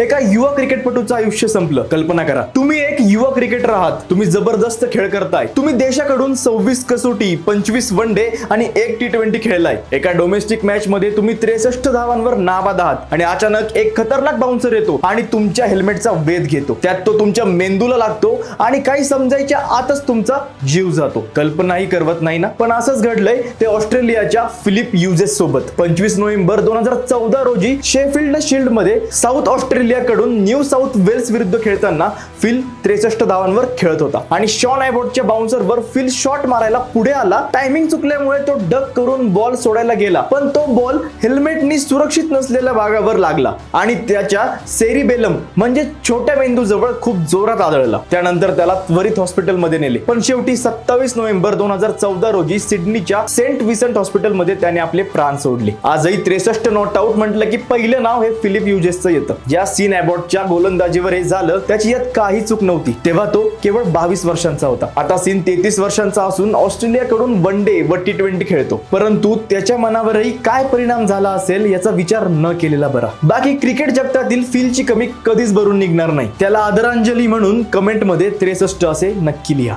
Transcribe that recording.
एका युवा क्रिकेटपटूचं आयुष्य संपलं. कल्पना करा, तुम्ही एक युवा क्रिकेटर आहात, तुम्ही जबरदस्त खेळ करताय, तुम्ही देशाकडून 26 कसोटी, 25 वन डे आणि 1 T20 खेळलाय. एका डोमेस्टिक मॅच मध्ये तुम्ही 63 धावांवर नाबाद आहात आणि अचानक एक खतरनाक बाउन्सर येतो आणि तुमच्या हेल्मेटचा वेध घेतो. त्यात तो तुमच्या मेंदूला लागतो आणि काही समजायच्या आतच तुमचा जीव जातो. कल्पनाही करवत नाही ना? पण असंच घडलंय ते ऑस्ट्रेलियाच्या फिलिप ह्युजेस सोबत. 25 नोव्हेंबर 2014 रोजी शेफिल्ड शील्ड मध्ये साऊथ ऑस्ट्रेलियाकडून न्यू साऊथ वेल्स विरुद्ध खेळताना फिल 63 धावांवर खेळत होता आणि शॉन आयबॉटच्या बाउन्सरवर फिल शॉट मारायला पुढे आला. टायमिंग चुकल्यामुळे तो डक करून बॉल सोडायला गेला, पण तो बॉल हेल्मेटनी सुरक्षित नसलेल्या भागावर लागला आणि त्याच्या सेरिबेलम म्हणजे छोट्या मेंदू जवळ खूप जोरात आदळला. त्यानंतर त्याला त्वरित हॉस्पिटलमध्ये नेले, पण शेवटी 27 नोव्हेंबर 2014 रोजी सिडनीच्या सेंट विन्सेंट हॉस्पिटलमध्ये त्याने आपले प्राण सोडले. आजही 63 नॉट आउट म्हटलं की पहिलं नाव हे फिलिप ह्युजेसचं येतं. ज्या सीन अबॉटच्या गोलंदाजीवर हे झालं त्याची यात काही चूक नव्हती. तेव्हा तो केवळ 22 वर्षांचा होता. आता सीन 33 वर्षांचा असून ऑस्ट्रेलियाकडून वन डे व T20 खेळतो. परंतु त्याच्या मनावरही काय परिणाम झाला असेल याचा विचार न केलेला बरा. बाकी क्रिकेट जगतातील फिलची कमी कधीच भरून निघणार नाही. त्याला आदरांजली म्हणून कमेंट मध्ये 63 असे नक्की लिहा.